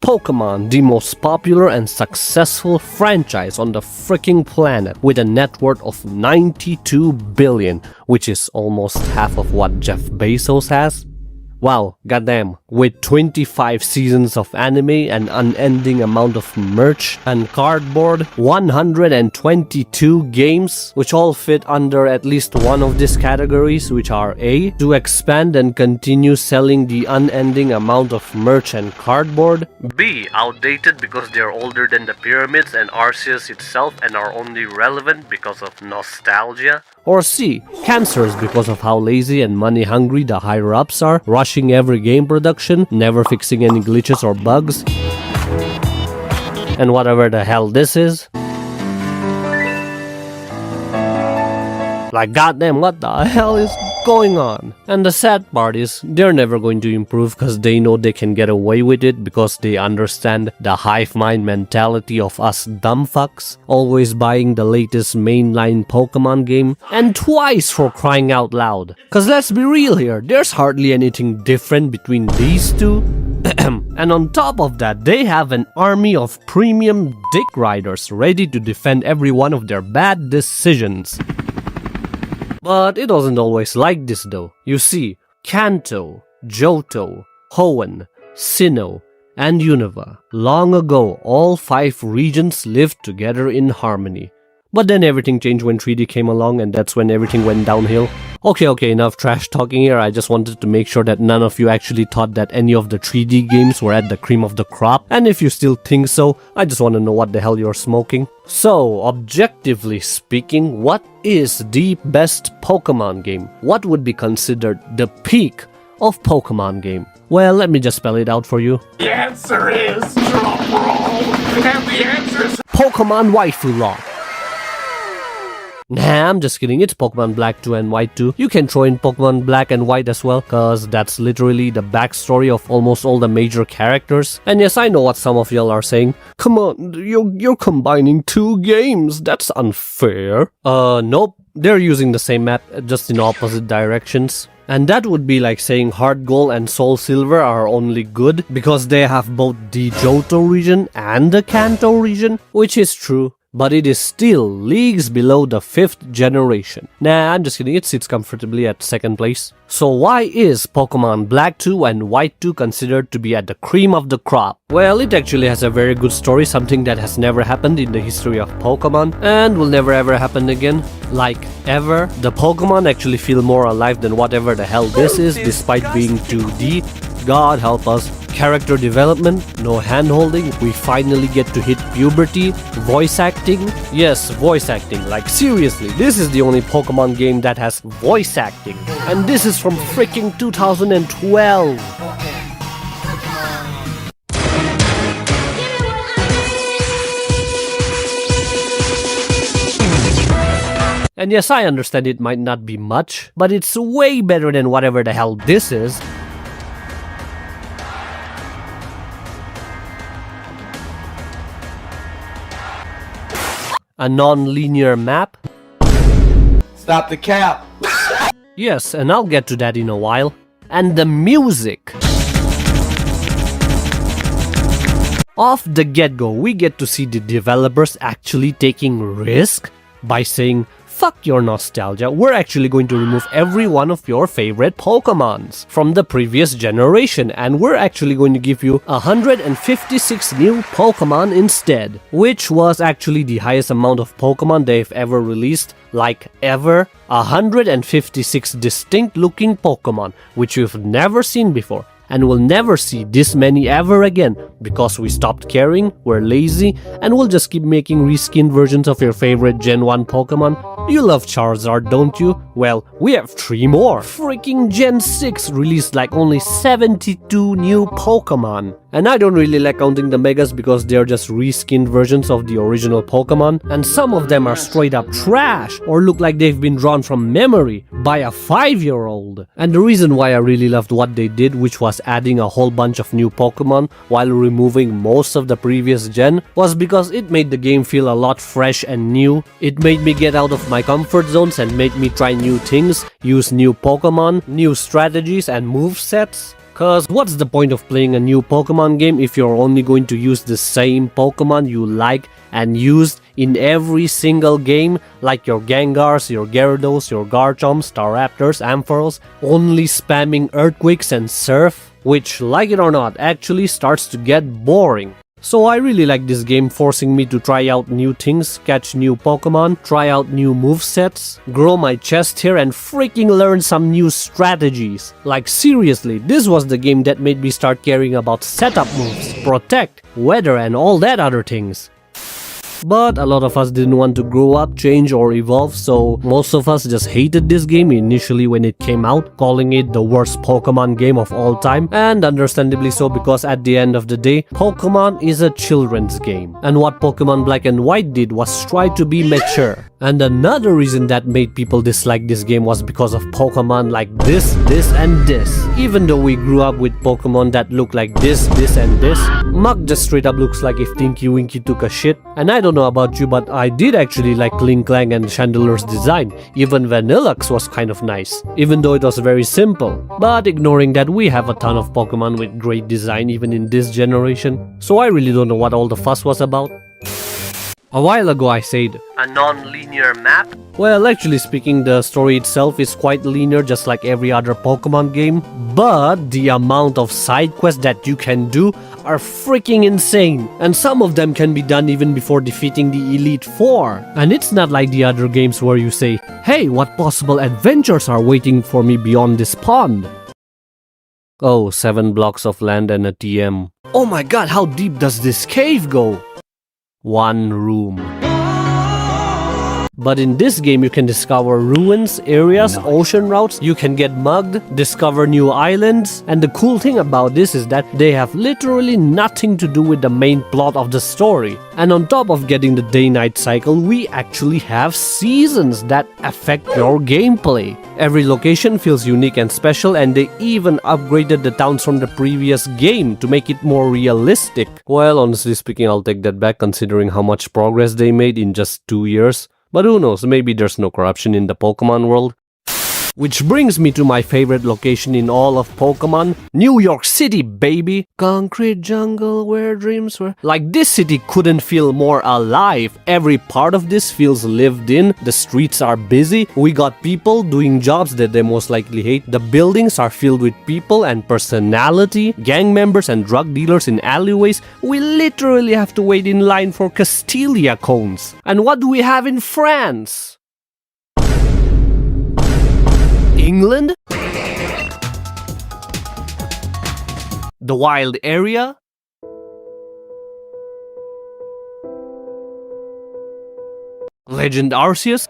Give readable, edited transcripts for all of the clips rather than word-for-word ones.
Pokemon, the most popular and successful franchise on the freaking planet, with a net worth of 92 billion, which is almost half of what Jeff Bezos has. Wow, goddamn, with 25 seasons of anime, an unending amount of merch and cardboard, 122 games, which all fit under at least one of these categories, which are A, to expand and continue selling the unending amount of merch and cardboard, B, outdated because they're older than the pyramids and Arceus itself and are only relevant because of nostalgia, or C, cancers because of how lazy and money hungry the higher ups are, rushing every game production, never fixing any glitches or bugs, and whatever the hell this is. Like, goddamn, what the hell is going on? And the sad part is, they're never going to improve because they know they can get away with it because they understand the hive mind mentality of us dumb fucks, always buying the latest mainline Pokemon game, and twice for crying out loud. Cause let's be real here, there's hardly anything different between these two. And on top of that, they have an army of premium dick riders ready to defend every one of their bad decisions. But it wasn't always like this though. You see, Kanto, Johto, Hoenn, Sinnoh, and Unova. Long ago, all 5 regions lived together in harmony. But then everything changed when 3D came along, and that's when everything went downhill. Okay, enough trash talking here. I just wanted to make sure that none of you actually thought that any of the 3D games were at the cream of the crop. And if you still think so, I just want to know what the hell you're smoking. So, objectively speaking, what is the best Pokemon game? What would be considered the peak of Pokemon game? Well, let me just spell it out for you. The answer is drumroll, and the answer is Pokemon Waifu Lock. Nah, I'm just kidding, it's Pokemon Black 2 and White 2. You can throw in Pokemon Black and White as well, cause that's literally the backstory of almost all the major characters. And yes, I know what some of y'all are saying. Come on, you're combining 2 games, that's unfair. Nope, they're using the same map, just in opposite directions. And that would be like saying Heart Gold and Soul Silver are only good because they have both the Johto region and the Kanto region, which is true. But it is still leagues below the 5th generation. Nah, I'm just kidding, it sits comfortably at 2nd place. So why is Pokemon Black 2 and White 2 considered to be at the cream of the crop? Well, it actually has a very good story, something that has never happened in the history of Pokemon, and will never ever happen again. Like, ever. The Pokemon actually feel more alive than whatever the hell this is, despite being 2D. God help us. Character development, no hand-holding, we finally get to hit puberty, voice acting. Yes, voice acting, like seriously, this is the only Pokemon game that has voice acting. And this is from freaking 2012. And yes, I understand it might not be much, but it's way better than whatever the hell this is. A non-linear map. stop the cap. Yes, and I'll get to that in a while. And the music. Off the get-go, we get to see the developers actually taking risk by saying, fuck your nostalgia, we're actually going to remove every one of your favorite Pokemons from the previous generation, and we're actually going to give you 156 new Pokemon instead, which was actually the highest amount of Pokemon they've ever released, like ever. 156 distinct looking Pokemon, which you've never seen before. And we'll never see this many ever again, because we stopped caring, we're lazy, and we'll just keep making reskinned versions of your favorite Gen 1 Pokemon. You love Charizard, don't you? Well, we have 3 more. Freaking Gen 6 released like only 72 new Pokemon. And I don't really like counting the Megas because they're just reskinned versions of the original Pokemon, and some of them are straight up trash or look like they've been drawn from memory by a 5-year-old. And the reason why I really loved what they did, which was adding a whole bunch of new Pokemon while removing most of the previous gen, was because it made the game feel a lot fresh and new. It made me get out of my comfort zones and made me try new things, use new Pokemon, new strategies and movesets. Cause what's the point of playing a new Pokemon game if you're only going to use the same Pokemon you like and used in every single game, like your Gengars, your Gyarados, your Garchomp's, Staraptors, Ampharos, only spamming Earthquakes and Surf, which, like it or not, actually starts to get boring. So I really like this game, forcing me to try out new things, catch new Pokemon, try out new movesets, grow my chest hair and freaking learn some new strategies. Like seriously, this was the game that made me start caring about setup moves, protect, weather and all that other things. But a lot of us didn't want to grow up, change or evolve, so most of us just hated this game initially when it came out, calling it the worst Pokemon game of all time, and understandably so, because at the end of the day, Pokemon is a children's game. And what Pokemon Black and White did was try to be mature. And another reason that made people dislike this game was because of Pokemon like this and this. Even though we grew up with Pokemon that look like this and this, Muk just straight up looks like if Tinky Winky took a shit. And I don't know about you, but I did actually like Kling Clang and Chandeler's design. Even Vanillux was kind of nice, even though it was very simple. But ignoring that, we have a ton of Pokemon with great design even in this generation, so I really don't know what all the fuss was about. A while ago I said, a non-linear map? Well, actually speaking, the story itself is quite linear just like every other Pokemon game, but the amount of side quests that you can do are freaking insane, and some of them can be done even before defeating the Elite Four. And it's not like the other games where you say, hey, what possible adventures are waiting for me beyond this pond? Oh, 7 blocks of land and a TM. Oh my god, how deep does this cave go? 1 room. But in this game, you can discover ruins, areas, ocean routes, you can get mugged, discover new islands, and the cool thing about this is that they have literally nothing to do with the main plot of the story. And on top of getting the day-night cycle, we actually have seasons that affect your gameplay. Every location feels unique and special, and they even upgraded the towns from the previous game to make it more realistic. Well, honestly speaking, I'll take that back considering how much progress they made in just 2 years. But who knows, maybe there's no corruption in the Pokemon world. Which brings me to my favorite location in all of Pokemon, New York City, baby! Concrete jungle where dreams were... Like, this city couldn't feel more alive. Every part of this feels lived in, the streets are busy, we got people doing jobs that they most likely hate, the buildings are filled with people and personality, gang members and drug dealers in alleyways, we literally have to wait in line for Castilia cones. And what do we have in France? England? The wild area? Legend Arceus?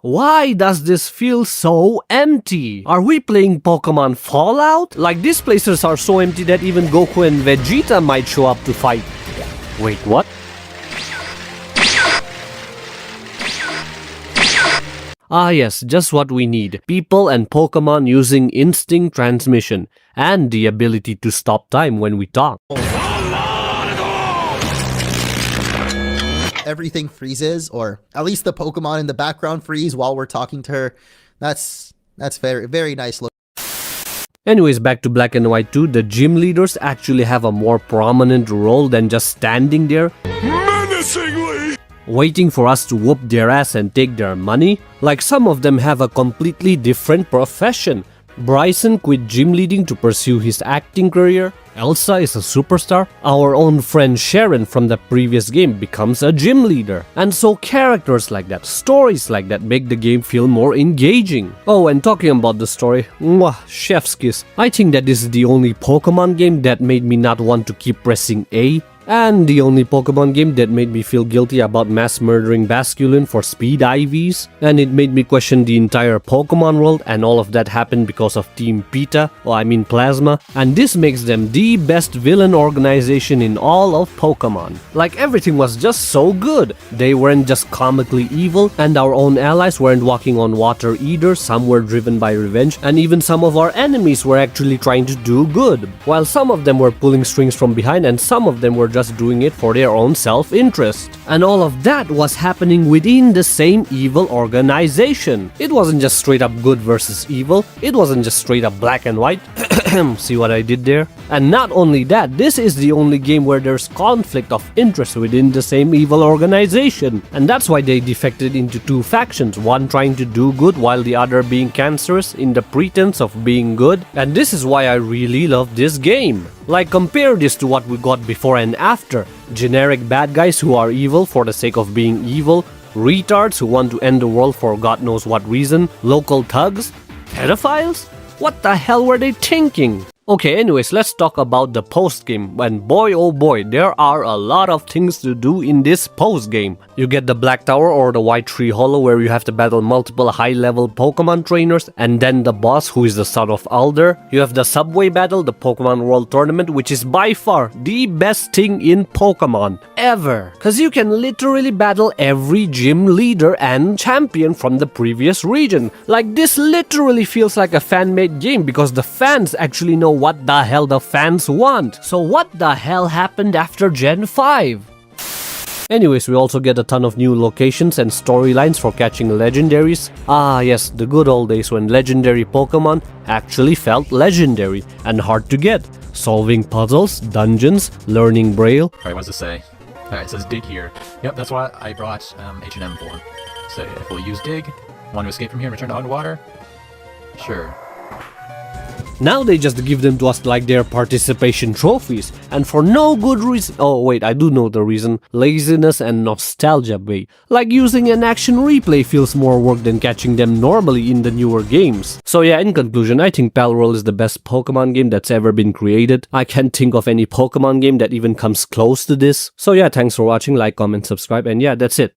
Why does this feel so empty? Are we playing Pokemon Fallout? Like, these places are so empty that even Goku and Vegeta might show up to fight. Wait, what? Ah yes, just what we need. People and Pokemon using instinct transmission and the ability to stop time when we talk. Everything freezes, or at least the Pokemon in the background freeze while we're talking to her. That's very, very nice look. Anyways, back to Black and White 2, the gym leaders actually have a more prominent role than just standing there menacingly waiting for us to whoop their ass and take their money. Like, some of them have a completely different profession. Bryson quit gym leading to pursue his acting career. Elsa is a superstar. Our own friend Sharon from the previous game becomes a gym leader. And so characters like that, stories like that make the game feel more engaging. Oh, and talking about the story, mwah, chef's kiss. I think that this is the only Pokemon game that made me not want to keep pressing A. And the only Pokemon game that made me feel guilty about mass murdering Basculin for speed IVs. And it made me question the entire Pokemon world, and all of that happened because of Team Pita, Plasma. And this makes them the best villain organization in all of Pokemon. Like, everything was just so good. They weren't just comically evil, and our own allies weren't walking on water either. Some were driven by revenge, and even some of our enemies were actually trying to do good. While some of them were pulling strings from behind, and some of them were just just doing it for their own self-interest. And all of that was happening within the same evil organization. It wasn't just straight up good versus evil, it wasn't just straight up black and white. See what I did there? And not only that, this is the only game where there's conflict of interest within the same evil organization. And that's why they defected into two factions, one trying to do good while the other being cancerous in the pretense of being good. And this is why I really love this game. Like, compare this to what we got before and after. Generic bad guys who are evil for the sake of being evil, retards who want to end the world for God knows what reason, local thugs, pedophiles? What the hell were they thinking? Okay, anyways, let's talk about the post-game, and boy oh boy, there are a lot of things to do in this post-game. You get the Black Tower or the White Tree Hollow where you have to battle multiple high-level Pokemon trainers, and then the boss who is the son of Alder. You have the Subway Battle, the Pokemon World Tournament, which is by far the best thing in Pokemon ever. Cause you can literally battle every gym leader and champion from the previous region. Like, this literally feels like a fan-made game because the fans actually know what the hell the fans want. So what the hell happened after Gen 5? Anyways, we also get a ton of new locations and storylines for catching legendaries. Ah yes, the good old days when legendary Pokemon actually felt legendary and hard to get. Solving puzzles, dungeons, learning Braille. Alright, what does it say? Alright, it says dig here. Yep, that's what I brought H&M for. So if we'll use dig, want to escape from here and return to underwater? Sure. Now they just give them to us like their participation trophies, and for no good reason. Oh wait, I do know the reason. Laziness and nostalgia bait. Like, using an action replay feels more work than catching them normally in the newer games. So yeah, in conclusion, I think Palworld is the best Pokemon game that's ever been created. I can't think of any Pokemon game that even comes close to this. So yeah, thanks for watching, like, comment, subscribe, and yeah, that's it.